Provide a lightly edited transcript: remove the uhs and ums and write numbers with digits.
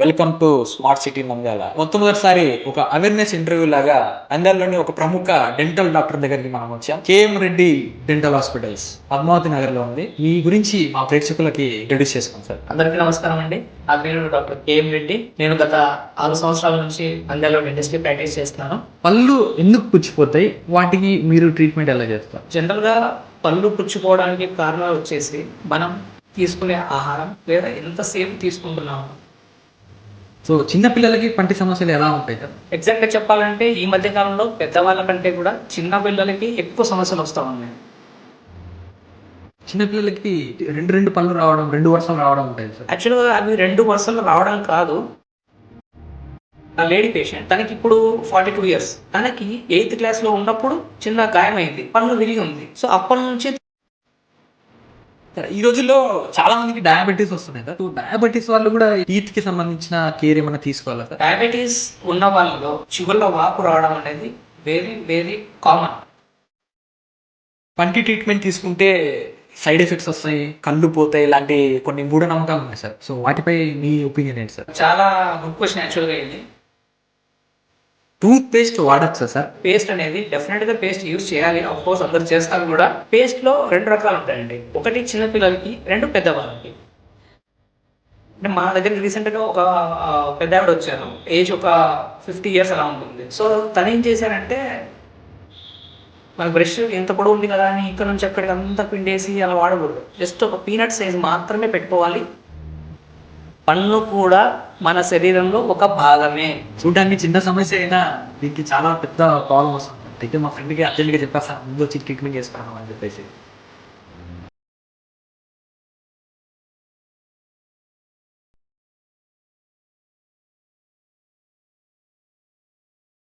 Welcome to smart city Nandyal. మొట్టమొదటిసారి ఒక awareness interview లాగా నంద్యాలలోని ఒక ప్రముఖ డెంటల్ డాక్టర్ దగ్గరికి మనం వచ్చాం. KM Reddy dental hospitals Padmavati Nagar లో ఉంది. ఈ గురించి మా ప్రేక్షకులకి ఇంట్రడ్యూస్ చేసుకోండి సార్. అందరికీ నమస్కారం అండి. నా పేరు డాక్టర్ కేఎం రెడ్డి. నేను గత 6 సంవత్సరాల నుంచి నంద్యాలలో డెంటిస్ట్రీ ప్రాక్టీస్ చేస్తున్నాను. పళ్ళు ఎందుకు పుచ్చిపోతాయి, వాటికి మీరు ట్రీట్మెంట్ ఎలా చేస్తారు? జనరల్ గా పళ్ళు పుచ్చిపోవడానికి కారణాలు వచ్చేసి మనం తీసుకునే ఆహారం లేదా ఎంతసేపు తీసుకుంటున్నాము. సో చిన్న పిల్లలకి పంటి సమస్యలు ఎలా ఉంటాయి సార్? ఎగ్జాక్ట్ గా చెప్పాలంటే ఈ మధ్య కాలంలో పెద్దవాళ్ళ కంటే కూడా చిన్న పిల్లలకి ఎక్కువ సమస్యలు వస్తూ ఉన్నాయి. చిన్న పిల్లలకి రెండు పళ్ళు రావడం, 2 వరుసలు రావడం ఉంటాయి సార్. యాక్చువల్గా అవి 2 వరుసలు రావడం కాదు. నా లేడీ పేషెంట్, తనకి ఇప్పుడు 42 ఇయర్స్. తనకి 8th క్లాస్ లో ఉన్నప్పుడు చిన్న గాయం అయింది, పన్ను విరిగి ఉంది. సో అప్పటి నుంచి ఈ రోజుల్లో చాలా మందికి డయాబెటీస్ వస్తున్నాయి సార్. డయాబెటీస్ వాళ్ళు కూడా టీత్ కి సంబంధించిన కేర్ ఏమైనా తీసుకోవాలా సార్? డయాబెటీస్ ఉన్న వాళ్ళలో చిగుళ్ళ వాపు రావడం అనేది వెరీ వెరీ కామన్. పంటి ట్రీట్మెంట్ తీసుకుంటే సైడ్ ఎఫెక్ట్స్ వస్తాయి, కళ్ళు పోతాయి, ఇలాంటి కొన్ని మూఢనమ్మకాలు ఉన్నాయి సార్. సో వాటిపై మీ ఒపీనియన్ ఏంటి సార్? చాలా గుడ్ క్వశ్చన్ యాక్చువల్గా ఇది. టూత్ పేస్ట్ వాడచ్చా సార్? పేస్ట్ అనేది డెఫినెట్ గా పేస్ట్ యూజ్ చేయాలి. ఆఫ్ కోర్స్ అందరు చేస్తారు కూడా. పేస్ట్ లో 2 రకాలు ఉంటాయండి. ఒకటి చిన్న పిల్లలకి, 2 పెద్దవాళ్ళకి. అంటే మా దగ్గర రీసెంట్ గా ఒక పెద్ద ఆవిడ వచ్చారు. ఏజ్ ఒక 50 ఇయర్స్ అలా ఉంటుంది. సో తను ఏం చేశారంటే, మన బ్రష్ ఎంత పొడవు ఉంది కదా అని ఇక్కడ నుంచి అక్కడికి అంతా పిండేసి అలా వాడకూడదు. జస్ట్ ఒక పీనట్ సైజ్ మాత్రమే పెట్టుకోవాలి. పన్ను కూడా మన శరీరంలో ఒక భాగమే. చూడడానికి చిన్న సమస్య అయినా దీనికి చాలా పెద్ద ప్రాబ్లం వస్తుంది. అయితే మా ఫ్రెండ్కి అర్జెంట్గా చెప్పేస్తాను, ముందు వచ్చి ట్రీట్మెంట్ చేసుకున్నాను అని చెప్పేసి.